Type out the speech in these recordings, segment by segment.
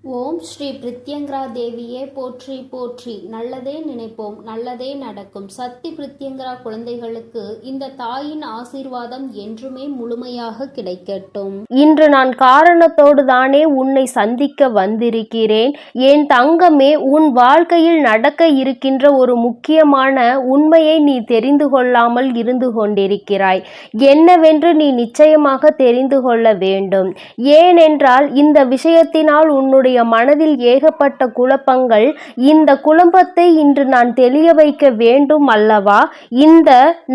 ஓம் ஸ்ரீ பிரித்யங்கரா தேவியே போற்றி போற்றி. நல்லதே நினைப்போம், நல்லதே நடக்கும். சக்தி பிரித்யங்கரா குழந்தைகளுக்கு இந்த தாயின் ஆசீர்வாதம் என்றுமே முழுமையாக கிடைக்கட்டும். இன்று நான் காரணத்தோடு தானே உன்னை சந்திக்க வந்திருக்கிறேன். என் தங்கமே, உன் வாழ்க்கையில் நடக்க இருக்கின்ற ஒரு முக்கியமான உண்மையை நீ தெரிந்து கொள்ளாமல் இருந்து கொண்டிருக்கிறாய். என்னவென்று நீ நிச்சயமாக தெரிந்து கொள்ள வேண்டும். ஏனென்றால் இந்த விஷயத்தினால் உன்னுடைய மனதில் ஏகப்பட்ட குழப்பங்கள். இந்த குழப்பத்தை இன்று நான் தெளிய வைக்க வேண்டும் அல்லவா? இந்த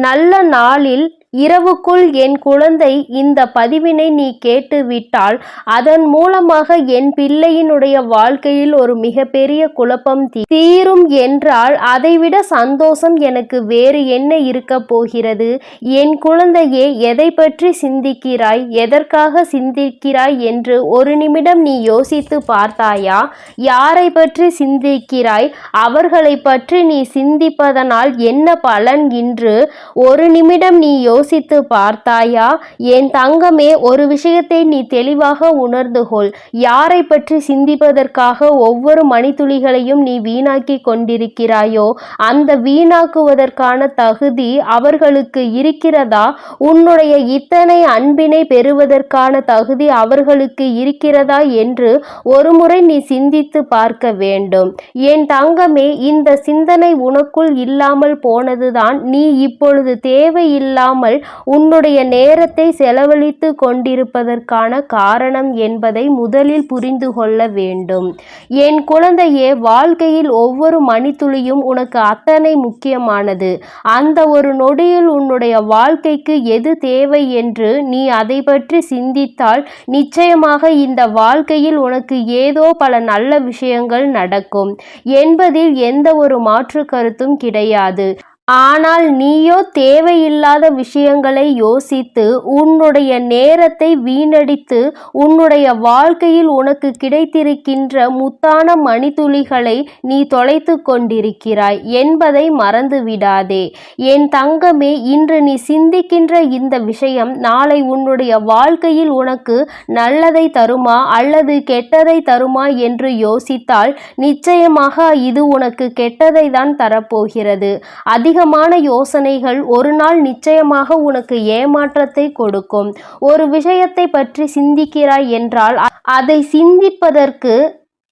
நல்ல நாளில் இரவுக்குள் என் குழந்தை இந்த பதிவினை நீ கேட்டுவிட்டால் அதன் மூலமாக என் பிள்ளையினுடைய வாழ்க்கையில் ஒரு மிகப்பெரிய குழப்பம் தீரும் என்றால் அதைவிட சந்தோஷம் எனக்கு வேறு என்ன இருக்க போகிறது? என் குழந்தையே, எதை பற்றி சிந்திக்கிறாய், எதற்காக சிந்திக்கிறாய் என்று ஒரு நிமிடம் நீ யோசித்து பார்த்தாயா? யாரை பற்றி சிந்திக்கிறாய்? அவர்களை பற்றி நீ சிந்திப்பதனால் என்ன பலன் என்று ஒரு நிமிடம் நீ யோசித்து பார்த்தாயா? என் தங்கமே, ஒரு விஷயத்தை நீ தெளிவாக உணர்ந்து கொள். யாரை பற்றி சிந்திப்பதற்காக ஒவ்வொரு மணித்துளிகளையும் நீ வீணாக்கி கொண்டிருக்கிறாயோ அந்த வீணாக்குவதற்கான தகுதி அவர்களுக்கு இருக்கிறதா? உன்னுடைய இத்தனை அன்பினை பெறுவதற்கான தகுதி அவர்களுக்கு இருக்கிறதா என்று ஒருமுறை நீ சிந்தித்து பார்க்க வேண்டும். என் தங்கமே, இந்த சிந்தனை உனக்குள் இல்லாமல் போனதுதான் நீ இப்பொழுது தேவையில்லாமல் உன்னுடைய நேரத்தை செலவழித்து கொண்டிருப்பதற்கான காரணம் என்பதை முதலில் புரிந்து கொள்ள வேண்டும். என் குழந்தையே, வாழ்க்கையில் ஒவ்வொரு மணித்துளியும் உனக்கு அத்தனை முக்கியமானது. அந்த ஒரு நொடியில் உன்னுடைய வாழ்க்கைக்கு எது தேவை என்று நீ அதை பற்றி சிந்தித்தால் நிச்சயமாக இந்த வாழ்க்கையில் உனக்கு ஏதோ பல நல்ல விஷயங்கள் நடக்கும் என்பதில் எந்த ஒரு மாற்று கருத்தும் கிடையாது. ஆனால் நீயோ தேவையில்லாத விஷயங்களை யோசித்து உன்னுடைய நேரத்தை வீணடித்து உன்னுடைய வாழ்க்கையில் உனக்கு கிடைத்திருக்கின்ற முத்தான மணித்துளிகளை நீ தொலைத்து கொண்டிருக்கிறாய் என்பதை மறந்துவிடாதே. என் தங்கமே, இன்று நீ சிந்திக்கின்ற இந்த விஷயம் நாளை உன்னுடைய வாழ்க்கையில் உனக்கு நல்லதை தருமா அல்லது கெட்டதை தருமா என்று யோசித்தால் நிச்சயமாக இது உனக்கு கெட்டதை தான் தரப்போகிறது. அதிகமான யோசனைகள் ஒரு நாள் நிச்சயமாக உனக்கு ஏமாற்றத்தை கொடுக்கும். ஒரு விஷயத்தை பற்றி சிந்திக்கிறாய் என்றால் அதை சிந்திப்பதற்கு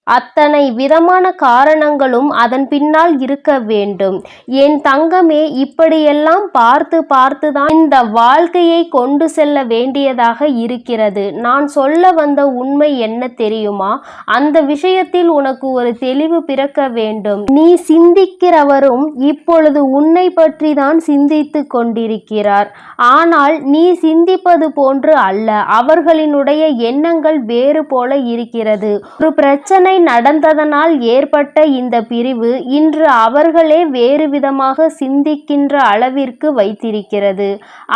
அத்தனை விதமான காரணங்களும் அதன் பின்னால் இருக்க வேண்டும். என் தங்கமே, இப்படியெல்லாம் பார்த்து பார்த்துதான் இந்த வாழ்க்கையை கொண்டு செல்ல வேண்டியதாக இருக்கிறது. நான் சொல்ல வந்த உண்மை என்ன தெரியுமா? அந்த விஷயத்தில் உனக்கு ஒரு தெளிவு பிறக்க வேண்டும். நீ சிந்திக்கிறவரும் இப்பொழுது உன்னை பற்றி தான் சிந்தித்து கொண்டிருக்கிறார். ஆனால் நீ சிந்திப்பது போன்று அல்ல. அவர்களினுடைய எண்ணங்கள் வேறு போல இருக்கிறது. ஒரு பிரச்சனை நடந்ததனால் ஏற்பட்ட இந்த பிரிவு இன்று அவர்களே வேறு விதமாக சிந்திக்கின்ற அளவிற்கு வைத்திருக்கிறது.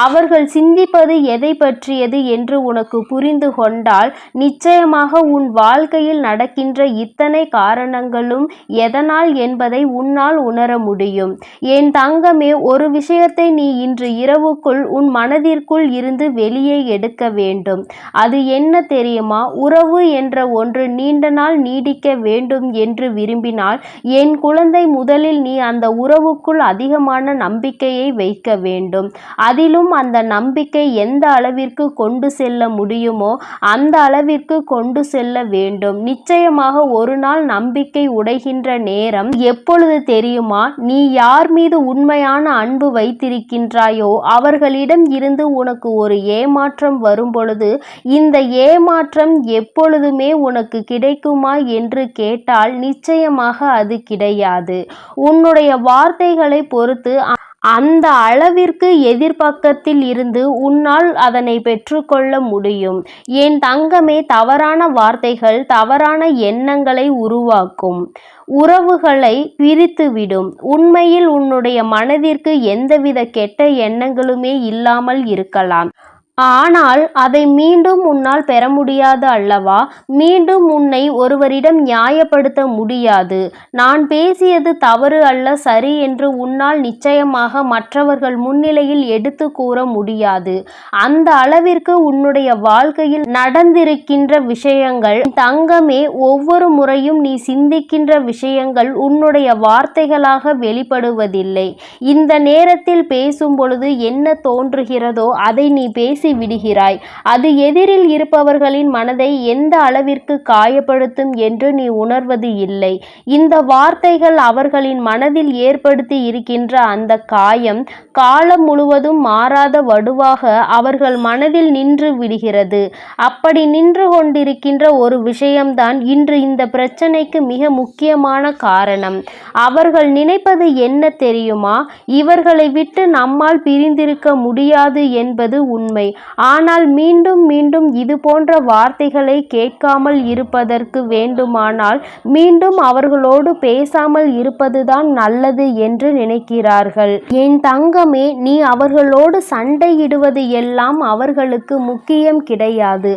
அவர்கள் சிந்திப்பது எதை பற்றியது என்று உனக்கு புரிந்து கொண்டால் நிச்சயமாக உன் வாழ்க்கையில் நடக்கின்ற இத்தனை காரணங்களும் எதனால் என்பதை உன்னால் உணர முடியும். என் தங்கமே, ஒரு விஷயத்தை நீ இன்று இரவுக்குள் உன் மனதிற்குள் இருந்து வெளியே எடுக்க வேண்டும். அது என்ன தெரியுமா? உறவு என்ற ஒன்று நீண்ட நாள் நீடிக்க வேண்டும் என்று விரும்பினால் என் குழந்தை, முதலில் நீ அந்த உறவுக்குள் அதிகமான நம்பிக்கையை வைக்க வேண்டும். அதிலும் அந்த நம்பிக்கை எந்த அளவிற்கு கொண்டு செல்ல முடியுமோ அந்த அளவிற்கு கொண்டு செல்ல வேண்டும். நிச்சயமாக ஒரு நாள் நம்பிக்கை உடைகின்ற நேரம் எப்பொழுது தெரியுமா? நீ யார் மீது உண்மையான அன்பு வைத்திருக்கின்றாயோ அவர்களிடம் இருந்து உனக்கு ஒரு ஏமாற்றம் வரும் பொழுது இந்த ஏமாற்றம் எப்பொழுதுமே உனக்கு கிடைக்குமா என்று கேட்டால் நிச்சயமாக அது கிடையாது. உன்னுடைய வார்த்தைகளை பொறுத்து அந்த அளவிற்கு எதிர்பக்கத்தில் இருந்து உன்னால் அதனை பெற்றுக்கொள்ள முடியும். என் தங்கமே, தவறான வார்த்தைகள் தவறான எண்ணங்களை உருவாக்கும், உறவுகளை பிரித்துவிடும். உண்மையில் உன்னுடைய மனதிற்கு எந்தவித கெட்ட எண்ணங்களுமே இல்லாமல் இருக்கலாம். ஆனால் அதை மீண்டும் உன்னால் பெற முடியாது அல்லவா? மீண்டும் உன்னை ஒருவரிடம் நியாயப்படுத்த முடியாது. நான் பேசியது தவறு அல்ல, சரி என்று உன்னால் நிச்சயமாக மற்றவர்கள் முன்னிலையில் எடுத்து கூற முடியாது. அந்த அளவிற்கு உன்னுடைய வாழ்க்கையில் நடந்திருக்கின்ற விஷயங்கள் தங்கமே, ஒவ்வொரு முறையும் நீ சிந்திக்கின்ற விஷயங்கள் உன்னுடைய வார்த்தைகளாக வெளிப்படுவதில்லை. இந்த நேரத்தில் பேசும் பொழுது என்ன தோன்றுகிறதோ அதை நீ பேசி விடுகிறாய். அது எதிரில் இருப்பவர்களின் மனதை எந்த அளவிற்கு காயப்படுத்தும் என்று நீ உணர்வது இல்லை. இந்த வார்த்தைகள் அவர்களின் மனதில் ஏற்படுத்தி இருக்கின்ற அந்த காயம் காலம் முழுவதும் மாறாத வடுவாக அவர்கள் மனதில் நின்று விடுகிறது. அப்படி நின்று கொண்டிருக்கின்ற ஒரு விஷயம்தான் இன்று இந்த பிரச்சனைக்கு மிக முக்கியமான காரணம். அவர்கள் நினைப்பது என்ன தெரியுமா? இவர்களை விட்டு நம்மால் பிரிந்திருக்க முடியாது என்பது உண்மை. ஆனால் மீண்டும் மீண்டும் இது போன்ற வார்த்தைகளை கேட்காமல் இருப்பதற்கு வேண்டுமானால் மீண்டும் அவர்களோடு பேசாமல் இருப்பதுதான் நல்லது என்று நினைக்கிறார்கள். என் தங்கமே, நீ அவர்களோடு சண்டையிடுவது எல்லாம் அவர்களுக்கு முக்கியம் கிடையாது.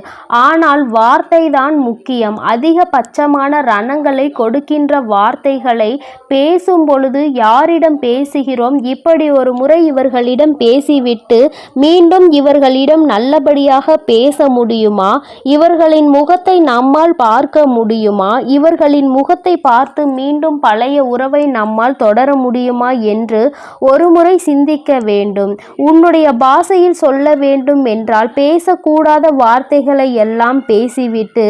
ஆனால் வார்த்தை தான் முக்கியம். அதிகபட்சமான ரணங்களை கொடுக்கின்ற வார்த்தைகளை பேசும் பொழுது யாரிடம் பேசுகிறோம்? இப்படி ஒரு முறை இவர்களிடம் பேசிவிட்டு மீண்டும் இவர்களிடம் நல்லபடியாக பேச முடியுமா? இவர்களின் முகத்தை நம்மால் பார்க்க முடியுமா? இவர்களின் முகத்தை பார்த்து மீண்டும் பழைய உறவை நம்மால் தொடர முடியுமா என்று ஒரு முறை சிந்திக்க வேண்டும். உன்னுடைய பாஷையில் சொல்ல வேண்டும் என்றால் பேசக்கூடாத வார்த்தைகளை எல்லாம் பேசிவிட்டு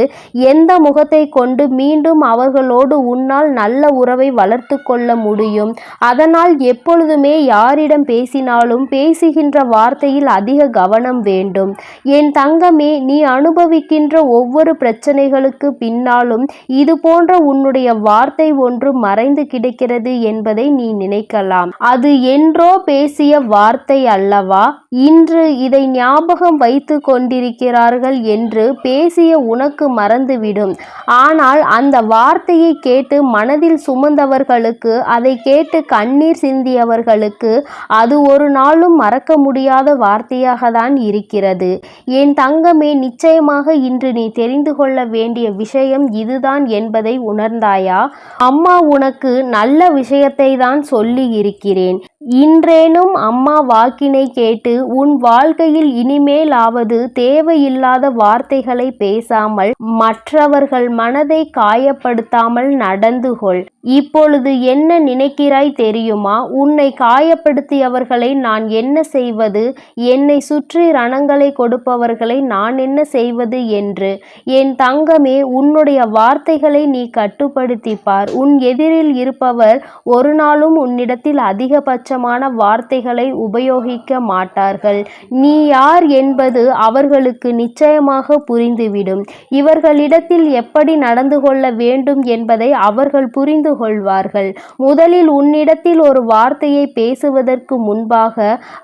எந்த முகத்தை கொண்டு மீண்டும் அவர்களோடு உன்னால் நல்ல உறவை வளர்த்து கொள்ள முடியும்? அதனால் எப்பொழுதுமே யாரிடம் பேசினாலும் பேசுகின்ற வார்த்தையில் அதிக கவனம் வேண்டும். என் தங்கமே, நீ அனுபவிக்கின்ற ஒவ்வொரு பிரச்சனைகளுக்கு பின்னாலும் இது போன்ற உன்னுடைய வார்த்தை ஒன்று மறைந்து கிடக்கிறது என்பதை நீ நினைக்கலாம். அது என்றோ பேசிய வார்த்தை அல்லவா? இன்று இதை ஞாபகம் வைத்து கொண்டிருக்கிறார்கள் என்று பேசிய உனக்கு மறந்துவிடும். ஆனால் அந்த வார்த்தையை கேட்டு மனதில் சுமந்தவர்களுக்கு, அதை கேட்டு கண்ணீர் சிந்தியவர்களுக்கு அது ஒரு நாளும் மறக்க முடியாத வார்த்தையாக தான் இருக்கிறது. என் தங்கமே, நிச்சயமாக இன்று நீ தெரிந்து கொள்ள வேண்டிய விஷயம் இதுதான் என்பதை உணர்ந்தாயா? அம்மா உனக்கு நல்ல விஷயத்தை தான் சொல்லி இருக்கிறேன். இன்றேனும் அம்மா வாக்கினை கேட்டு உன் வாழ்க்கையில் இனிமேலாவது தேவையில்லாத வார்த்தைகளை பேசாமல் மற்றவர்கள் மனதை காயப்படுத்தாமல் நடந்து கொள். இப்பொழுது என்ன நினைக்கிறாய் தெரியுமா? உன்னை காயப்படுத்தியவர்களை நான் என்ன செய்வது, என்னை சுற்றி ரணங்களை கொடுப்பவர்களை நான் என்ன செய்வது என்று. என் தங்கமே, உன்னுடைய வார்த்தைகளை நீ கட்டுப்படுத்தி பார். உன் எதிரில் இருப்பவர் ஒரு நாளும் உன்னிடத்தில் அதிகபட்சமான வார்த்தைகளை உபயோகிக்க மாட்டார்கள். நீ யார் என்பது அவர்களுக்கு நிச்சயமாக புரிந்துவிடும். இவர்களிடத்தில் எப்படி நடந்து கொள்ள வேண்டும் என்பதை அவர்கள் புரிந்து கொள்வார்கள். முதலில் உன்னிடத்தில் ஒரு வார்த்தையை பேசுவதற்கு முன்பாக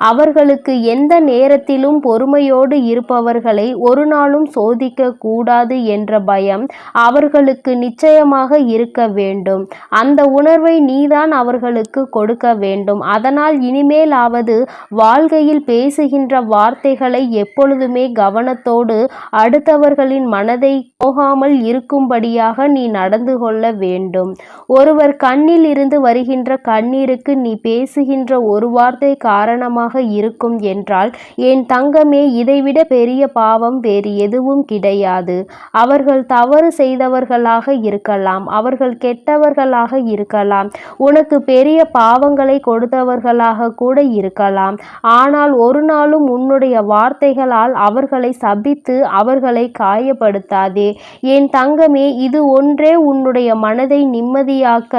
அவர்களுக்கு எந்த நேரத்திலும் பொறுமையோடு இருப்பவர்களை ஒரு நாளும் சோதிக்க கூடாது என்ற பயம் அவர்களுக்கு நிச்சயமாக இருக்க வேண்டும். அந்த உணர்வை நீதான் அவர்களுக்கு கொடுக்க வேண்டும். அதனால் இனிமேலாவது வாழ்க்கையில் பேசுகின்ற வார்த்தைகளை எப்பொழுதுமே கவனத்தோடு அடுத்தவர்களின் மனதை போகாமல் இருக்கும்படியாக நீ நடந்து கொள்ள வேண்டும். ஒருவர் கண்ணில் இருந்து வருகின்ற கண்ணீருக்கு நீ பேசுகின்ற ஒரு வார்த்தை காரணமாக இருக்கும் என்றால் என் தங்கமே, இதைவிட பெரிய பாவம் வேறு எதுவும் கிடையாது. அவர்கள் தவறு செய்தவர்களாக இருக்கலாம், அவர்கள் கெட்டவர்களாக இருக்கலாம், உனக்கு பெரிய பாவங்களை கொடுத்தவர்களாக கூட இருக்கலாம். ஆனால் ஒரு நாளும் உன்னுடைய வார்த்தைகளால் அவர்களை சபித்து அவர்களை காயப்படுத்தாதே. என் தங்கமே, இது ஒன்றே உன்னுடைய மனதை நிம்மதியாக்க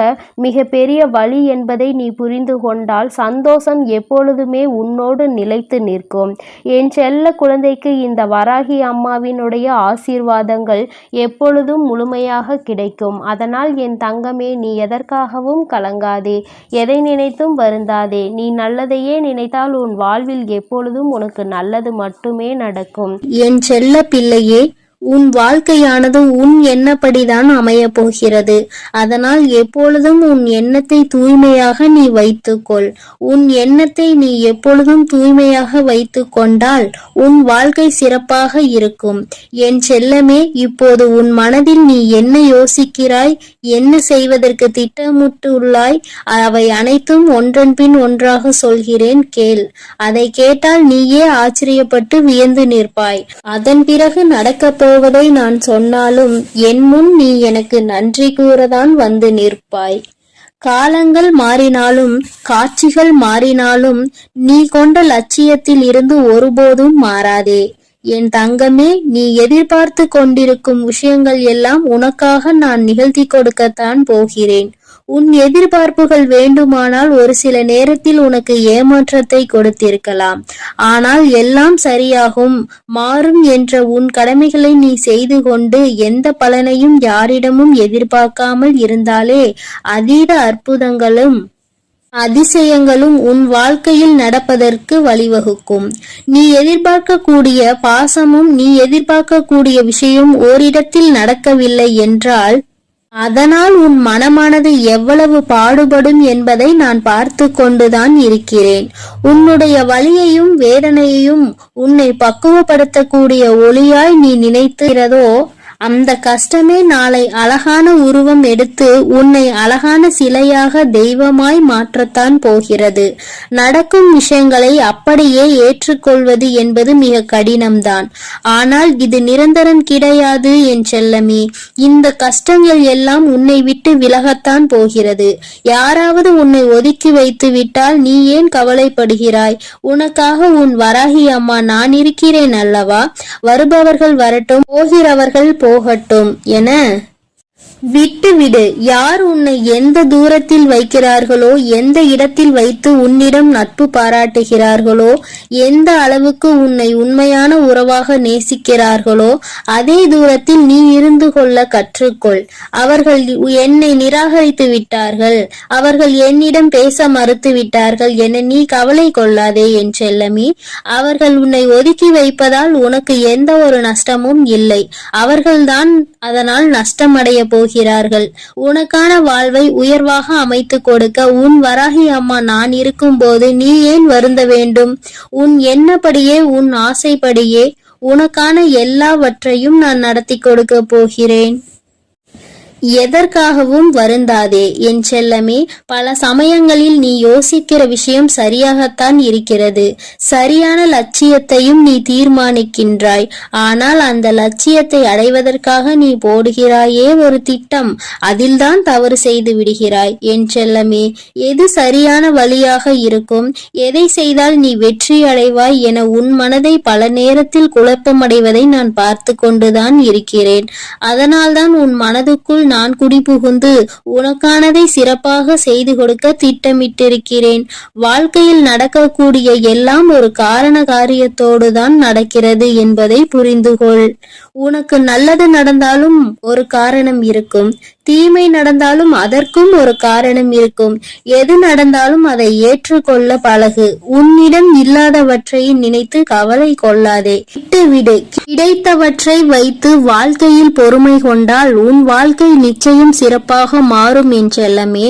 மிக பெரிய வழி என்பதை நீ புரிந்து கொண்டால் சந்தோஷம் எப்பொழுதுமே உன்னோடு நிலைத்து நிற்கும். என் செல்ல குழந்தைக்கு இந்த வராகி அம்மாவினுடைய ஆசீர்வாதங்கள் எப்பொழுதும் முழுமையாக கிடைக்கும். அதனால் என் தங்கமே, நீ எதற்காகவும் கலங்காதே, எதை நினைத்தும் வருந்தாதே. நீ நல்லதையே நினைத்தால் உன் வாழ்வில் எப்பொழுதும் உனக்கு நல்லது மட்டுமே நடக்கும். என் செல்ல பிள்ளையே, உன் வாழ்க்கையானது உன் எண்ணப்படிதான் அமையப் போகிறது. அதனால் எப்பொழுதும் உன் எண்ணத்தை தூய்மையாக நீ வைத்துக்கொள். உன் எண்ணத்தை நீ எப்பொழுதும் தூய்மையாக வைத்து கொண்டால் உன் வாழ்க்கை சிறப்பாக இருக்கும். என் செல்லமே, இப்போது உன் மனதில் நீ என்ன யோசிக்கிறாய், என்ன செய்வதற்கு திட்டமிட்டுள்ளாய், அவை அனைத்தும் ஒன்றன் பின் ஒன்றாக சொல்கிறேன், கேள். அதை கேட்டால் நீயே ஆச்சரியப்பட்டு வியந்து நிற்பாய். அதன் பிறகு நடக்கப் போவதை நான் சொன்னாலும் என் முன் நீ எனக்கு நன்றி கூறதான் வந்து நிற்பாய். காலங்கள் மாறினாலும் காட்சிகள் மாறினாலும் நீ கொண்ட லட்சியத்தில் இருந்து ஒருபோதும் மாறாதே. என் தங்கமே, நீ எதிர்பார்த்து கொண்டிருக்கும் விஷயங்கள் எல்லாம் உனக்காக நான் நிகழ்த்தி கொடுக்கத்தான் போகிறேன். உன் எதிர்பார்ப்புகள் வேண்டுமானால் ஒரு சில நேரத்தில் உனக்கு ஏமாற்றத்தை கொடுத்திருக்கலாம். ஆனால் எல்லாம் சரியாகும், மாறும் என்ற உன் கடமைகளை நீ செய்து கொண்டு எந்த பலனையும் யாரிடமும் எதிர்பார்க்காமல் இருந்தாலே அதீத அற்புதங்களும் அதிசயங்களும் உன் வாழ்க்கையில் நடப்பதற்கு வழிவகுக்கும். நீ எதிர்பார்க்கக்கூடிய பாசமும் நீ எதிர்பார்க்கக்கூடிய விஷயம் ஓரிடத்தில் நடக்கவில்லை என்றால் அதனால் உன் மனமானது எவ்வளவு பாடுபடும் என்பதை நான் பார்த்து கொண்டுதான் இருக்கிறேன். உன்னுடைய வலியையும் வேதனையையும் உன்னை பக்குவப்படுத்தக்கூடிய ஒளியாய் நீ நினைக்கிறதோ அந்த கஷ்டமே நாளை அழகான உருவம் எடுத்து உன்னை அழகான சிலையாக தெய்வமாய் மாற்றத்தான் போகிறது. நடக்கும் விஷயங்களை அப்படியே ஏற்றுக்கொள்வது என்பது மிக கடினம்தான். ஆனால் இது நிரந்தரம் கிடையாது என் செல்லமே. இந்த கஷ்டங்கள் எல்லாம் உன்னை விட்டு விலகத்தான் போகிறது. யாராவது உன்னை ஒதுக்கி வைத்து விட்டால் நீ ஏன் கவலைப்படுகிறாய்? உனக்காக உன் வராகி அம்மா நான் இருக்கிறேன் அல்லவா? வருபவர்கள் வரட்டும், போகிறவர்கள் போகட்டும் என விட்டுவிடு. யார் உன்னை எந்த தூரத்தில் வைக்கிறார்களோ, எந்த இடத்தில் வைத்து உன்னிடம் நட்பு பாராட்டுகிறார்களோ, எந்த அளவுக்கு உன்னை உண்மையான உறவாக நேசிக்கிறார்களோ அதே தூரத்தில் நீ இருந்து கொள்ள கற்றுக்கொள். அவர்கள் என்னை நிராகரித்து விட்டார்கள், அவர்கள் என்னிடம் பேச மறுத்து விட்டார்கள் என நீ கவலை கொள்ளாதே என் செல்லமே. அவர்கள் உன்னை ஒதுக்கி வைப்பதால் உனக்கு எந்த ஒரு நஷ்டமும் இல்லை. அவர்கள்தான் அதனால் நஷ்டமடைய போகிறார்கள். உனக்கான வாழ்வை உயர்வாக அமைத்து கொடுக்க உன் வராகி அம்மா நான் இருக்கும் போது நீ ஏன் வருந்த வேண்டும்? உன் எண்ணப்படியே உன் ஆசைப்படியே உனக்கான எல்லாவற்றையும் நான் நடத்தி கொடுக்க போகிறேன். எதற்காகவும் வருந்தாதே என் செல்லமே. பல சமயங்களில் நீ யோசிக்கிற விஷயம் சரியாகத்தான் இருக்கிறது. சரியான லட்சியத்தையும் நீ தீர்மானிக்கின்றாய். ஆனால் அந்த லட்சியத்தை அடைவதற்காக நீ போடுகிறாயே ஒரு திட்டம், அதில்தான் தவறு செய்து விடுகிறாய் என் செல்லமே. எது சரியான வழியாக இருக்கும், எதை செய்தால் நீ வெற்றி அடைவாய் என உன் மனதை பல நேரத்தில் குழப்பமடைவதை நான் பார்த்து கொண்டுதான் இருக்கிறேன். அதனால்தான் உன் மனதுக்குள் நான் குடிபுகுந்து உனக்கானதை சிறப்பாக செய்து கொடுக்க திட்டமிட்டிருக்கிறேன். வாழ்க்கையில் நடக்கக்கூடிய எல்லாம் ஒரு காரண காரியத்தோடு தான் நடக்கிறது என்பதை புரிந்துகொள். உனக்கு நல்லது நடந்தாலும் ஒரு காரணம் இருக்கும், தீமை நடந்தாலும் அதற்கும் ஒரு காரணம் இருக்கும். எது நடந்தாலும் அதை ஏற்றுக்கொள்ள பழகு. உன்னிடம் இல்லாதவற்றை நினைத்து கவலை கொள்ளாதே, விட்டுவிடு. கிடைத்தவற்றை வைத்து வாழ்க்கையில் பொறுமை கொண்டால் உன் வாழ்க்கை நிச்சயம் சிறப்பாக மாறும் என் செல்லமே.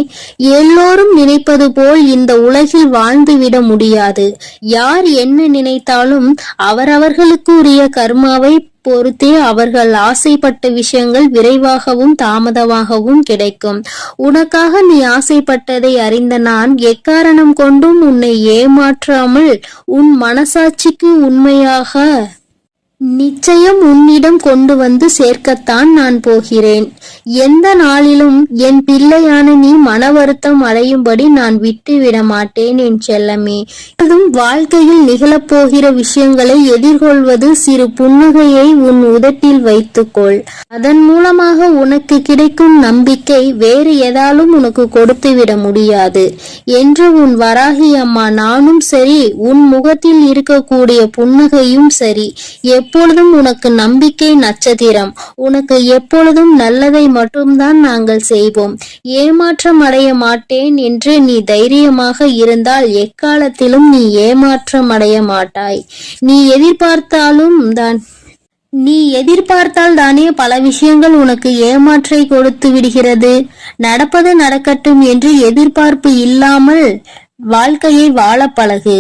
எல்லோரும் நினைப்பது போல் இந்த உலகில் வாழ்ந்துவிட முடியாது. யார் என்ன நினைத்தாலும் அவரவர்களுக்கு உரிய கர்மாவை பொறுத்தே அவர்கள் ஆசைப்பட்ட விஷயங்கள் விரைவாகவும் தாமதமாகவும் கிடைக்கும். உனக்காக நீ ஆசைப்பட்டதை அறிந்த நான் எக்காரணம் கொண்டும் உன்னை ஏமாற்றாமல் உன் மனசாட்சிக்கு உண்மையாக நிச்சயம் உன்னிடம் கொண்டு வந்து சேர்க்கத்தான் நான் போகிறேன். எந்த நாளிலும் என் பிள்ளையான நீ மன வருத்தம் அடையும்படி நான் விட்டு விட மாட்டேன் என் செல்லமே. அதுவும் வாழ்க்கையில் நிகழப்போகிற விஷயங்களை எதிர்கொள்வது சிறு புன்னகையை உன் உதட்டில் வைத்துக்கொள். அதன் மூலமாக உனக்கு கிடைக்கும் நம்பிக்கை வேறு எதாலும் உனக்கு கொடுத்து விட முடியாது என்று உன் வராகி அம்மா நானும் சரி, உன் முகத்தில் இருக்கக்கூடிய புன்னகையும் சரி, எப்பொழுதும் உனக்கு நம்பிக்கை நட்சத்திரம். உனக்கு எப்பொழுதும் நல்லதை மட்டும்தான் நாங்கள் செய்வோம். ஏமாற்றம் அடைய மாட்டேன் என்று நீ தைரியமாக இருந்தால் எக்காலத்திலும் நீ ஏமாற்றம் அடைய மாட்டாய். நீ எதிர்பார்த்தாலும் தான் நீ எதிர்பார்த்தால் தானே பல விஷயங்கள் உனக்கு ஏமாற்றை கொடுத்து விடுகிறது. நடப்பது நடக்கட்டும் என்று எதிர்பார்ப்பு இல்லாமல் வாழ்க்கையை வாழ பழகு.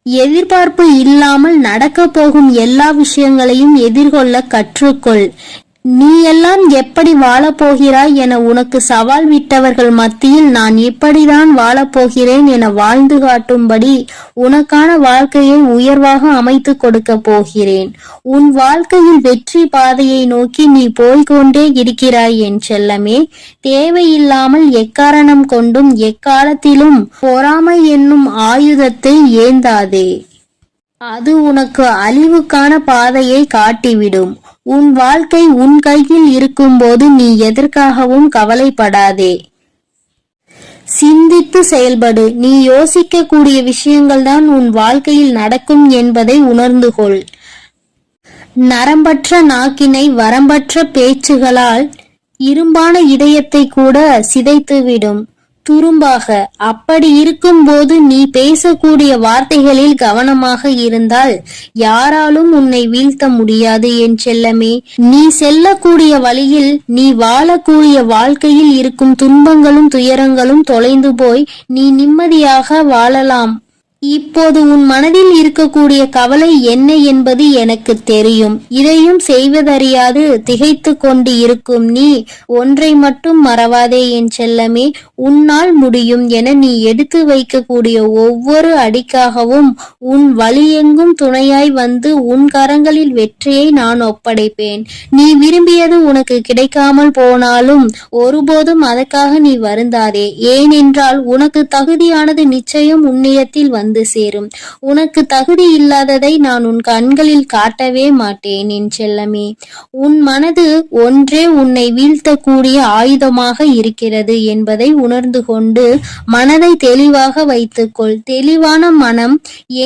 எதிர்பார்ப்பு இல்லாமல் நடக்கப் போகும் எல்லா விஷயங்களையும் எதிர்கொள்ள கற்றுக்கொள். நீ எல்லாம் எப்படி வாழப்போகிறாய் என உனக்கு சவால் விட்டவர்கள் மத்தியில் நான் இப்படிதான் வாழப்போகிறேன் என வாழ்ந்து காட்டும்படி உனக்கான வாழ்க்கையை உயர்வாக அமைத்து கொடுக்க போகிறேன். உன் வாழ்க்கையில் வெற்றி பாதையை நோக்கி நீ போய்கொண்டே இருக்கிறாய் என் செல்லமே. தேவையில்லாமல் எக்காரணம் கொண்டும் எக்காலத்திலும் பொறாமை என்னும் ஆயுதத்தை ஏந்தாதே. அது உனக்கு அழிவுக்கான பாதையை காட்டிவிடும். உன் வாழ்க்கை உன் கையில் இருக்கும்போது நீ எதற்காகவும் கவலைப்படாதே. சிந்தித்து செயல்படு. நீ யோசிக்கக்கூடிய விஷயங்கள் தான் உன் வாழ்க்கையில் நடக்கும் என்பதை உணர்ந்து கொள். நரம்பற்ற நாக்கினை வரம்பற்ற பேச்சுகளால் இரும்பான இதயத்தை கூட சிதைத்துவிடும் துரும்பாக. அப்படி இருக்கும்போது நீ பேசக்கூடிய வார்த்தைகளில் கவனமாக இருந்தால் யாராலும் உன்னை வீழ்த்த முடியாது என் செல்லமே. நீ செல்லக்கூடிய வழியில், நீ வாழக்கூடிய வாழ்க்கையில் இருக்கும் துன்பங்களும் துயரங்களும் தொலைந்து போய் நீ நிம்மதியாக வாழலாம். இப்போது உன் மனதில் இருக்கக்கூடிய கவலை என்ன என்பது எனக்கு தெரியும். இதையும் செய்வதறியாது திகைத்து கொண்டு இருக்கும் நீ ஒன்றை மட்டும் மறவாதே என் செல்லமே. உன்னால் முடியும் என நீ எடுத்து வைக்கக்கூடிய ஒவ்வொரு அடிக்காகவும் உன் வழியெங்கும் துணையாய் வந்து உன் கரங்களில் வெற்றியை நான் ஒப்படைப்பேன். நீ விரும்பியது உனக்கு கிடைக்காமல் போனாலும் ஒருபோதும் அதற்காக நீ வருந்தாதே. ஏனென்றால் உனக்கு தகுதியானது நிச்சயம் உன்னிடத்தில் வந்து சேரும். உனக்கு தகுதி இல்லாததை நான் உன் கண்களில் காட்டவே மாட்டேன் என் செல்லமே. உன் மனது ஒன்றே உன்னை வீழ்த்தக்கூடிய ஆயுதமாக இருக்கிறது என்பதை உணர்ந்து கொண்டு மனதை தெளிவாக வைத்துக்கொள். தெளிவான மனம்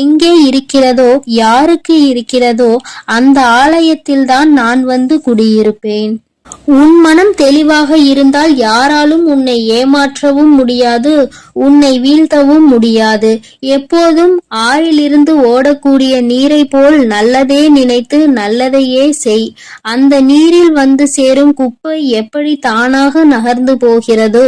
எங்கே இருக்கிறதோ, யாருக்கு இருக்கிறதோ அந்த ஆலயத்தில்தான் நான் வந்து குடியிருப்பேன். உன் மனம் தெளிவாக இருந்தால் யாராலும் உன்னை ஏமாற்றவும் முடியாது, உன்னை வீழ்த்தவும் முடியாது. எப்போதும் ஆறிலிருந்து ஓடக்கூடிய நீரை போல் நல்லதே நினைத்து நல்லதையே செய். அந்த நீரில் வந்து சேரும் குப்பை எப்படி தானாக நகர்ந்து போகிறதோ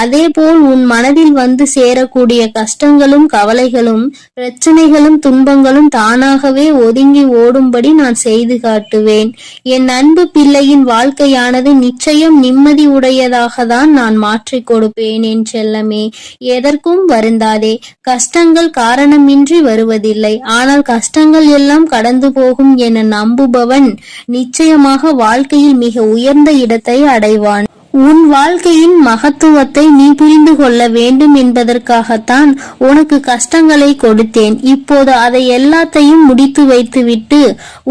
அதே போல் உன் மனதில் வந்து சேரக்கூடிய கஷ்டங்களும் கவலைகளும் பிரச்சனைகளும் துன்பங்களும் தானாகவே ஒதுங்கி ஓடும்படி நான் செய்து காட்டுவேன். என் அன்பு பிள்ளையின் வாழ்க்கையானது நிச்சயம் நிம்மதி உடையதாக தான் நான் மாற்றிக் கொடுப்பேன் என் செல்லமே. எதற்கும் வருந்தாதே. கஷ்டங்கள் காரணமின்றி வருவதில்லை. ஆனால் கஷ்டங்கள் எல்லாம் கடந்து போகும் என நம்புபவன் நிச்சயமாக வாழ்க்கையில் மிக உயர்ந்த இடத்தை அடைவான். உன் வாழ்க்கையின் மகத்துவத்தை நீ புரிந்து கொள்ள வேண்டும் என்பதற்காகத்தான் உனக்கு கஷ்டங்களை கொடுத்தேன். இப்போது அதை எல்லாத்தையும் முடித்து வைத்துவிட்டு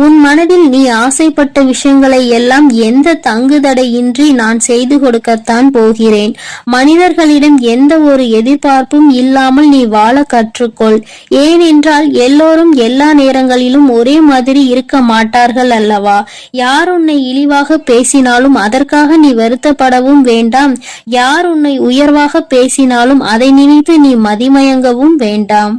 உன் மனதில் நீ ஆசைப்பட்ட விஷயங்களை எல்லாம் எந்த தங்குதடையின்றி நான் செய்து கொடுக்கத்தான் போகிறேன். மனிதர்களிடம் எந்த ஒரு எதிர்பார்ப்பும் இல்லாமல் நீ வாழ கற்றுக்கொள். ஏனென்றால் எல்லோரும் எல்லா நேரங்களிலும் ஒரே மாதிரி இருக்க மாட்டார்கள் அல்லவா? யார் உன்னை இழிவாக பேசினாலும் அதற்காக நீ வருத்தப்படவும் வேண்டாம். யார் உன்னை உயர்வாக பேசினாலும் அதை நினைத்து நீ மதிமயங்கவும் வேண்டாம்.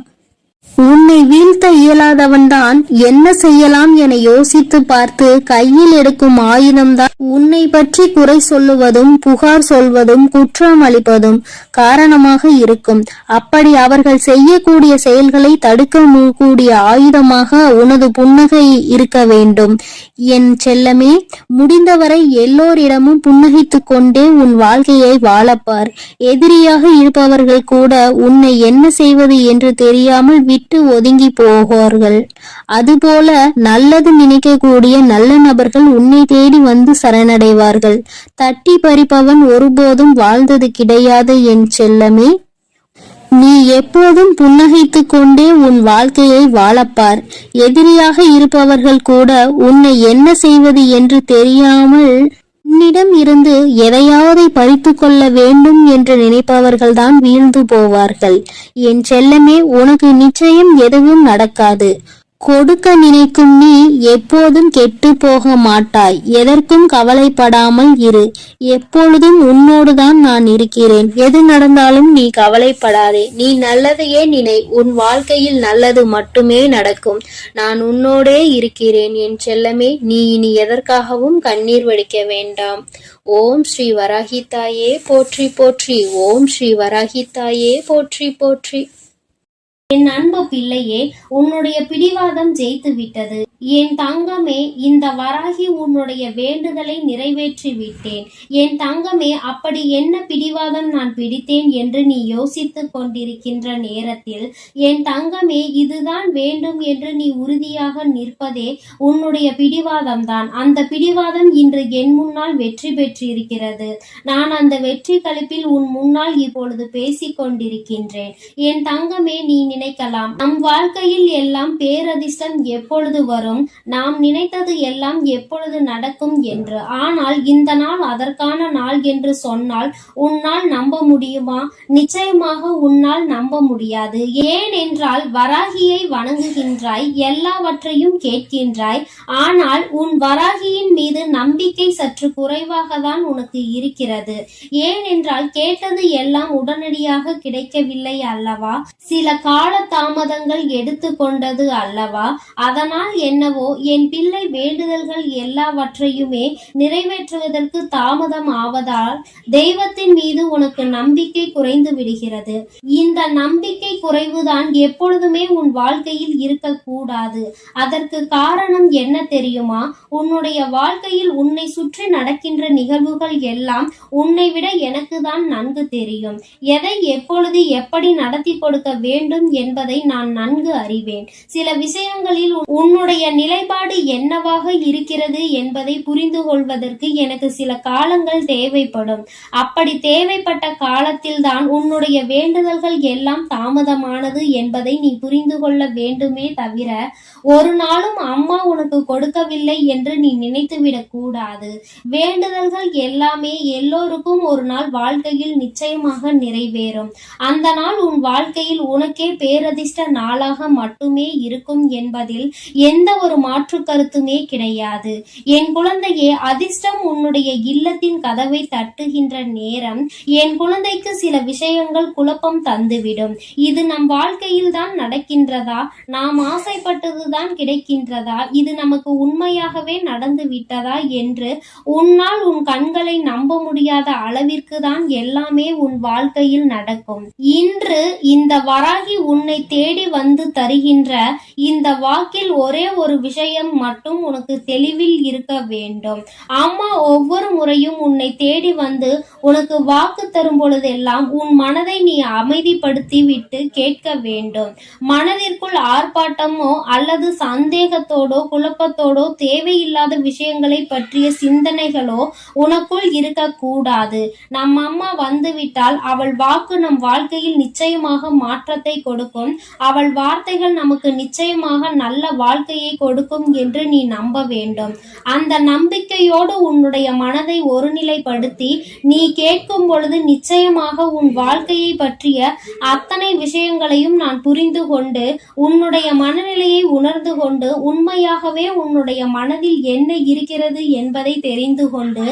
உன்னை வீழ்த்த இயலாதவன்தான் என்ன செய்யலாம் என யோசித்து பார்த்து கையில் எடுக்கும் ஆயுதம்தான் உன்னை பற்றி குறை சொல்லுவதும் புகார் சொல்வதும் குற்றம் அளிப்பதும் காரணமாக இருக்கும். அப்படி அவர்கள் செய்யக்கூடிய செயல்களை தடுக்க கூடிய ஆயுதமாக உனது புன்னகை இருக்க வேண்டும் என் செல்லமே. முடிந்தவரை எல்லோரிடமும் புன்னகைத்து கொண்டே உன் வாழ்க்கையை வாழப்பார். எதிரியாக இருப்பவர்கள் கூட உன்னை என்ன செய்வது என்று தெரியாமல் விட்டு ஒதுங்கி போவார்கள். அதுபோல நல்லது நினைக்கக்கூடிய நல்ல நபர்கள் உன்னை தேடி வந்து சரணடைவார்கள். தட்டி பறிப்பவன் ஒருபோதும் வாழ்ந்தது கிடையாது என் செல்லமே. நீ எப்போதும் புன்னகைத்து கொண்டே உன் வாழ்க்கையை வாழப்பார். எதிரியாக இருப்பவர்கள் கூட உன்னை என்ன செய்வது என்று தெரியாமல் உன்னிடம் இருந்து எதையாவது பறித்து கொள்ள வேண்டும் என்று நினைப்பவர்கள்தான் வீழ்ந்து போவார்கள். என் செல்லமே, உனக்கு நிச்சயம் எதுவும் நடக்காது. கொடுக்க நினைக்கும் நீ எப்போதும் கெட்டு போக மாட்டாய். எதற்கும் கவலைப்படாமல் இரு. எப்பொழுதும் உன்னோடுதான் நான் இருக்கிறேன். எது நடந்தாலும் நீ கவலைப்படாதே. நீ நல்லதையே நினை. உன் வாழ்க்கையில் நல்லது மட்டுமே நடக்கும். நான் உன்னோடே இருக்கிறேன் என் செல்லமே. நீ இனி எதற்காகவும் கண்ணீர் வடிக்க வேண்டாம். ஓம் ஸ்ரீ வராகி தாயே போற்றி போற்றி. ஓம் ஸ்ரீ வராகி தாயே போற்றி போற்றி. என் அன்பு பிள்ளையே, உன்னுடைய பிடிவாதம் ஜெயித்து விட்டது. என் தங்கமே, இந்த வராகி உன்னுடைய வேண்டுதலை நிறைவேற்றி விட்டேன். என் தங்கமே, அப்படி என்ன பிடிவாதம் நான் பிடித்தேன் என்று நீ யோசித்துக் கொண்டிருக்கின்ற நேரத்தில், என் தங்கமே, இதுதான் வேண்டும் என்று நீ உறுதியாக நிற்பதே உன்னுடைய பிடிவாதம்தான். அந்த பிடிவாதம் இன்று என் முன்னால் வெற்றி பெற்றிருக்கிறது. நான் அந்த வெற்றி களிப்பில் உன் முன்னால் இப்பொழுது பேசிக் கொண்டிருக்கின்றேன். என் தங்கமே, நீ நினைக்கலாம், நம் வாழ்க்கையில் எல்லாம் பேரதிர்ஷ்டம் எப்பொழுது வரும், நாம் நினைத்தது எல்லாம் எப்பொழுது நடக்கும் என்று. ஆனால் இந்த நாள் அதற்கான நாள் என்று சொன்னால் உன்னால் நம்ப முடியுமா? நிச்சயமாக உன்னால் நம்ப முடியாது. ஏனென்றால் வராகியை வணங்குகின்றாய், எல்லாவற்றையும் கேட்கின்றாய். ஆனால் உன் வராகியின் மீது நம்பிக்கை சற்று குறைவாக தான் உனக்கு இருக்கிறது. ஏனென்றால் கேட்டது எல்லாம் உடனடியாக கிடைக்கவில்லை அல்லவா? சில கால தாமதங்கள் எடுத்துக்கொண்டது அல்லவா? அதனால் என்னவோ என் பிள்ளை வேண்டுதல்கள் எல்லாவற்றையுமே நிறைவேற்றுவதற்கு தாமதம் ஆவதால் தெய்வத்தின் மீது உனக்கு நம்பிக்கை குறைந்து விடுகிறது. இந்த நம்பிக்கை குறைவுதான் எப்பொழுதுமே உன் வாழ்க்கையில் இருக்கக்கூடாது. அதற்கு காரணம் என்ன தெரியுமா? உன்னுடைய வாழ்க்கையில் உன்னை சுற்றி நடக்கின்ற நிகழ்வுகள் எல்லாம் உன்னை விட எனக்கு தான் நன்கு தெரியும். எதை எப்பொழுது எப்படி நடத்தி கொடுக்க வேண்டும் என்பதை நான் நன்கு அறிவேன். சில விஷயங்களில் உன்னுடைய நிலைப்பாடு என்னவாக இருக்கிறது என்பதை புரிந்து கொள்வதற்கு எனக்கு சில காலங்கள் தேவைப்படும். அப்படி தேவைப்பட்ட காலத்தில் தான் உன்னுடைய வேண்டுதல்கள் எல்லாம் தாமதமானது என்பதை நீ புரிந்து கொள்ள வேண்டுமே தவிர ஒரு நாளும் அம்மா உனக்கு கொடுக்கவில்லை என்று நீ நினைத்துவிடக் கூடாது. வேண்டுதல்கள் எல்லாமே எல்லோருக்கும் ஒரு நாள் வாழ்க்கையில் நிச்சயமாக நிறைவேறும். அந்த நாள் உன் வாழ்க்கையில் உனக்கே பேரதிர்ஷ்ட நாளாக மட்டுமே இருக்கும் என்பதில் எந்த ஒரு மாற்று கருத்துமே கிடையாது. என் குழந்தையே, அதிர்ஷ்டம் உன்னுடைய இல்லத்தின் கதவை தட்டுகின்ற நேரம் என் குழந்தைக்கு சில விஷயங்கள் குழப்பம் தந்துவிடும். இது நம் வாழ்க்கையில் தான் நடக்கின்றதா? நாம் ஆசைப்பட்டதுதான் கிடைக்கின்றதா? இது நமக்கு உண்மையாகவே நடந்து விட்டதா என்று உன்னால் உன் கண்களை நம்ப முடியாத அளவிற்கு தான் எல்லாமே உன் வாழ்க்கையில் நடக்கும். இன்று இந்த வராகி உன்னை தேடி வந்து தருகின்ற இந்த வாக்கில் ஒரே ஒரு விஷயம் மட்டும் உனக்கு தெளிவில் இருக்க வேண்டும். அம்மா ஒவ்வொரு முறையும் உன்னை தேடி வந்து உனக்கு வாக்கு தரும் பொழுதெல்லாம் உன் மனதை நீ அமைதிப்படுத்தி விட்டு கேட்க வேண்டும். மனதிற்குள் ஆர்ப்பாட்டமோ அல்லது சந்தேகத்தோடோ குழப்பத்தோடோ தேவையில்லாத விஷயங்களை பற்றிய சிந்தனைகளோ உனக்குள் இருக்கக்கூடாது. நம் அம்மா வந்துவிட்டால் அவள் வாக்கு நம் வாழ்க்கையில் நிச்சயமாக மாற்றத்தை கொடுக்கும். அவள் வார்த்தைகள் நமக்கு நிச்சயமாக நல்ல வாழ்க்கையை கொடுக்கும் என்று நீ நம்ப வேண்டும். அந்த நம்பிக்கையோடு உன்னுடைய மனதை ஒருநிலைப்படுத்தி நீ கேட்கும் பொழுது நிச்சயமாக உன் வாழ்க்கையை பற்றிய அத்தனை விஷயங்களையும் நான் புரிந்து கொண்டு உன்னுடைய மனநிலையை உணர்ந்து கொண்டு உண்மையாகவே உன்னுடைய மனதில் என்ன இருக்கிறது என்பதை தெரிந்து கொண்டு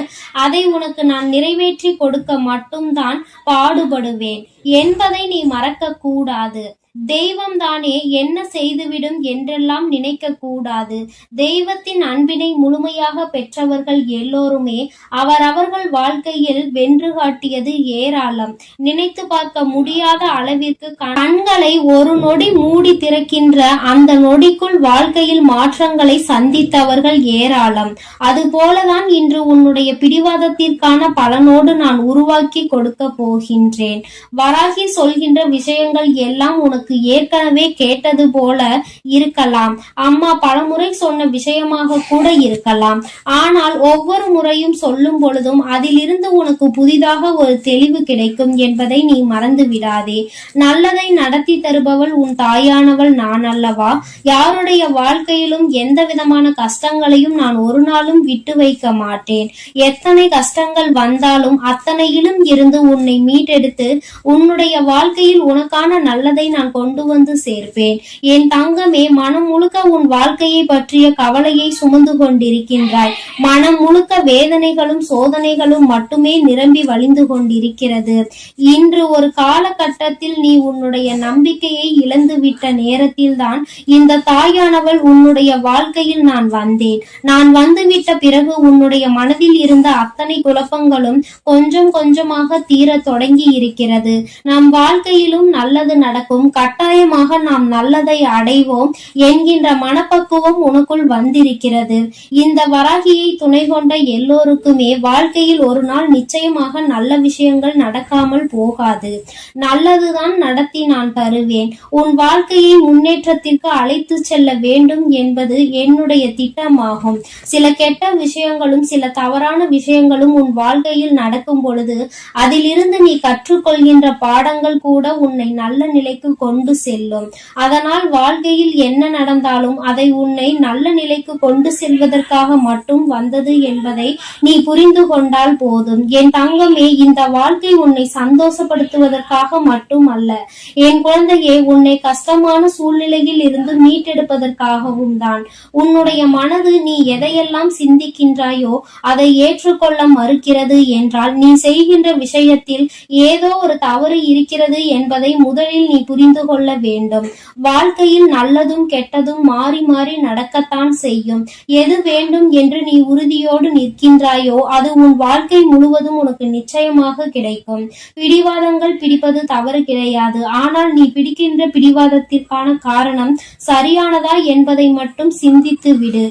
அதை உனக்கு நான் நிறைவேற்றி கொடுக்க மட்டும்தான் பாடுபடுவேன் என்பதை நீ மறக்க கூடாது. தெய்வம் தானே என்ன செய்துவிடும் என்றெல்லாம் நினைக்க கூடாது. தெய்வத்தின் அன்பினை முழுமையாக பெற்றவர்கள் எல்லோருமே அவரவர்கள் வாழ்க்கையில் வென்று காட்டியது ஏராளம். நினைத்து பார்க்க முடியாத அளவிற்கு கண்களை ஒரு நொடி மூடி திறக்கின்ற அந்த நொடிக்குள் வாழ்க்கையில் மாற்றங்களை சந்தித்தவர்கள் ஏராளம். அதுபோலதான் இன்று உன்னுடைய பிடிவாதத்திற்கான பலனோடு நான் உருவாக்கி கொடுக்க போகின்றேன். வராகி சொல்கின்ற விஷயங்கள் எல்லாம் உனக்கு ஏற்கனவே கேட்டது போல இருக்கலாம். அம்மா பலமுறை சொன்ன விஷயமாக கூட இருக்கலாம். ஆனால் ஒவ்வொரு முறையும் சொல்லும் பொழுதும் அதிலிருந்து உனக்கு புதிதாக ஒரு தெளிவு கிடைக்கும் என்பதை நீ மறந்து விடாதே. நல்லதை நடத்தி தருபவள் உன் தாயானவள் நான் அல்லவா? யாருடைய வாழ்க்கையிலும் எந்த விதமான கஷ்டங்களையும் நான் ஒரு நாளும் விட்டு வைக்க மாட்டேன். எத்தனை கஷ்டங்கள் வந்தாலும் அத்தனையிலும் இருந்து உன்னை மீட்டெடுத்து உன்னுடைய வாழ்க்கையில் உனக்கான நல்லதை நான் நான் கொண்டு வந்து சேர்ப்பேன். என் தங்கமே, மனம் முழுக்க உன் வாழ்க்கையை பற்றிய கவலையை சுமந்து கொண்டிருக்கின்றாய். மனம் முழுக்க வேதனைகளும் சோதனைகளும் மட்டுமே நிரம்பி வழிந்து கொண்டிருக்கிறது. இன்று ஒரு காலகட்டத்தில் நீ உன்னுடைய நம்பிக்கையை இழந்துவிட்ட நேரத்தில்தான் இந்த தாயானவள் உன்னுடைய வாழ்க்கையில் நான் வந்தேன். நான் வந்துவிட்ட பிறகு உன்னுடைய மனதில் இருந்த அத்தனை குழப்பங்களும் கொஞ்சம் கொஞ்சமாக தீரத் தொடங்கி இருக்கிறது. நம் வாழ்க்கையிலும் நல்லது நடக்கும், கட்டாயமாக நாம் நல்லதை அடைவோம் என்கின்ற மனப்பக்குவம் உனக்குள் வந்திருக்கிறது. இந்த வராகியை துணை கொண்ட எல்லோருக்குமே வாழ்க்கையில் ஒரு நாள் நிச்சயமாக நல்ல விஷயங்கள் நடக்காமல் போகாது. நல்லதுதான் நடத்தி நான் தருவேன். உன் வாழ்க்கையை முன்னேற்றத்திற்கு அழைத்து செல்ல வேண்டும் என்பது என்னுடைய திட்டமாகும். சில கெட்ட விஷயங்களும் சில தவறான விஷயங்களும் உன் வாழ்க்கையில் நடக்கும் பொழுது அதிலிருந்து நீ கற்றுக்கொள்கின்ற பாடங்கள் கூட உன்னை நல்ல நிலைக்கு கொண்டு செல்லும். அதனால் வாழ்க்கையில் என்ன நடந்தாலும் அதை உன்னை நல்ல நிலைக்கு கொண்டு செல்வதற்காக மட்டும் வந்தது என்பதை நீ புரிந்து கொண்டால் போதும். என் தங்கமே, இந்த வாழ்க்கை உன்னை சந்தோஷப்படுத்துவதற்காக மட்டும் அல்ல என் குழந்தையே, உன்னை கஷ்டமான சூழ்நிலையில் இருந்து மீட்டெடுப்பதற்காகவும் தான். உன்னுடைய மனது நீ எதையெல்லாம் சிந்திக்கின்றாயோ அதை ஏற்றுக்கொள்ள மறுக்கிறது என்றால் நீ செய்கின்ற விஷயத்தில் ஏதோ ஒரு தவறு இருக்கிறது என்பதை முதலில் நீ புரிந்து கொள்ள வேண்டும். வாழ்க்கையில் நல்லதும் கெட்டதும் மாறி மாறி நடக்கத்தான் செய்யும். எது வேண்டும் என்று நீ உறுதியோடு நிற்கின்றாயோ அது உன் வாழ்க்கை முழுவதும் உனக்கு நிச்சயமாக கிடைக்கும். பிடிவாதங்கள் பிடிப்பது தவறு கிடையாது. ஆனால் நீ பிடிக்கின்ற பிடிவாதத்திற்கான காரணம் சரியானதா என்பதை மட்டும் சிந்தித்து விடு.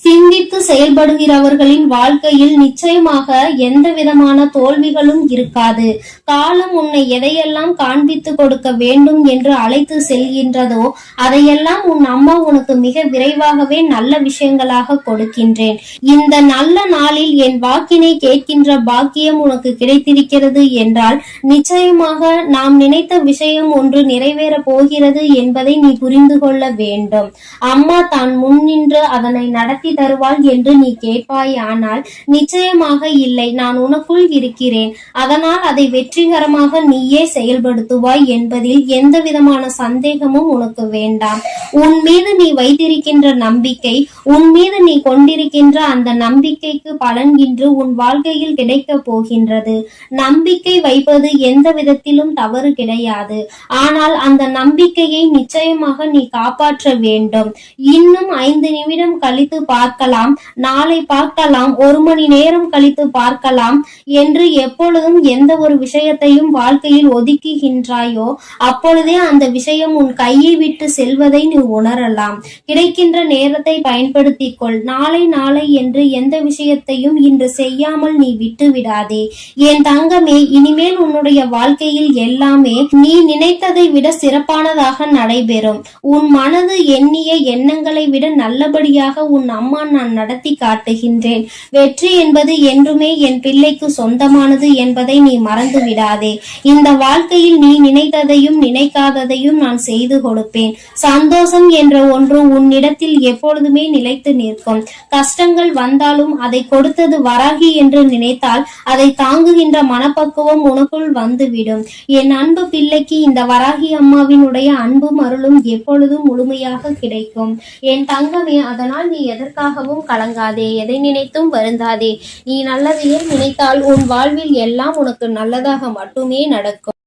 சிந்தித்து செயல்படுகிறவர்களின் வாழ்க்கையில் நிச்சயமாக எந்த விதமான தோல்விகளும் இருக்காது. காலம் உன்னை எதையெல்லாம் காண்பித்து கொடுக்க வேண்டும் என்று அழைத்து செல்கின்றதோ அதையெல்லாம் உன் அம்மா உனக்கு மிக விரைவாகவே நல்ல விஷயங்களாக கொடுக்கின்றேன். இந்த நல்ல நாளில் என் வாக்கினை கேட்கின்ற பாக்கியம் உனக்கு கிடைத்திருக்கிறது என்றால் நிச்சயமாக நாம் நினைத்த விஷயம் ஒன்று நிறைவேற போகிறது என்பதை நீ புரிந்து கொள்ள வேண்டும். அம்மா தான் முன்னின்று அதனை நடத்தி தருவாள் என்று நீ கேட்பாய். ஆனால் நிச்சயமாக இல்லை, நான் உனக்குள் இருக்கிறேன். அதனால் அதை வெற்றிகரமாக நீயே செயல்படுத்துவாய் என்பதில் எந்த விதமான சந்தேகமும் உனக்கு வேண்டாம். உன் மீது நீ வைத்திருக்கின்ற நம்பிக்கை, உன் மீது நீ கொண்டிருக்கின்ற அந்த நம்பிக்கைக்கு பலன் இன்று உன் வாழ்க்கையில் கிடைக்க போகின்றது. நம்பிக்கை வைப்பது எந்த விதத்திலும் தவறு கிடையாது. ஆனால் அந்த நம்பிக்கையை நிச்சயமாக நீ காப்பாற்ற வேண்டும். இன்னும் 5 நிமிடம் கழித்து பார்க்கலாம், நாளை பார்க்கலாம், 1 மணி நேரம் கழித்து பார்க்கலாம் என்று எப்பொழுதும் எந்த ஒரு விஷயத்தையும் வாழ்க்கையில் ஒதுக்குகின்றாயோ அப்பொழுதே அந்த விஷயம் உன் கையை விட்டு செல்வதை நீ உணரலாம். கிடைக்கின்ற நேரத்தை பயன்படுத்திக் கொள். நாளை நாளை என்று எந்த விஷயத்தையும் இன்று செய்யாமல் நீ விட்டு விடாதே. என் தங்கமே, இனிமேல் உன்னுடைய வாழ்க்கையில் எல்லாமே நீ நினைத்ததை விட சிறப்பானதாக நடைபெறும். உன் மனது எண்ணிய எண்ணங்களை விட நல்லபடியாக உன் அம்மா நான் நடத்தி காட்டுகின்றேன். வெற்றி என்பது என்றுமே என் பிள்ளைக்கு சொந்தமானது என்பதை நீ மறந்து விடாதே. இந்த வாழ்க்கையில் நீ நினைத்ததையும் நினைக்காததையும் நான் செய்து கொடுப்பேன். சந்தோஷம் என்ற ஒன்று உன்னிடத்தில் எப்பொழுதுமே நிலைத்து நிற்கும். கஷ்டங்கள் வந்தாலும் அதை கொடுத்தது வராகி என்று நினைத்தால் அதை தாங்குகின்ற மனப்பக்குவம் உனக்குள் வந்துவிடும். என் அன்பு பிள்ளைக்கு இந்த வராகி அம்மாவினுடைய அன்பும் அருளும் எப்பொழுதும் முழுமையாக கிடைக்கும். என் தங்கமே, அதனால் நீ எதற்காகவும் கலங்காதே, எதை நினைத்தும் வருந்தாதே. நீ நல்லதையே நினைத்தால் உன் வாழ்வில் எல்லாம் உனக்கு நல்லதாக மட்டுமே நடக்கும்.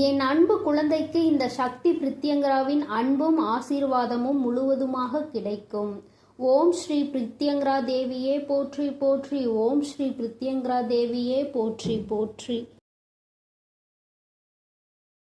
என் அன்பு குழந்தைக்கு இந்த சக்தி பிரித்யங்கராவின் அன்பும் ஆசீர்வாதமும் முழுவதுமாக கிடைக்கும். ஓம் ஸ்ரீ பிரித்யங்கரா தேவியே போற்றி போற்றி. ஓம் ஸ்ரீ பிரித்யங்கரா தேவியே போற்றி போற்றி.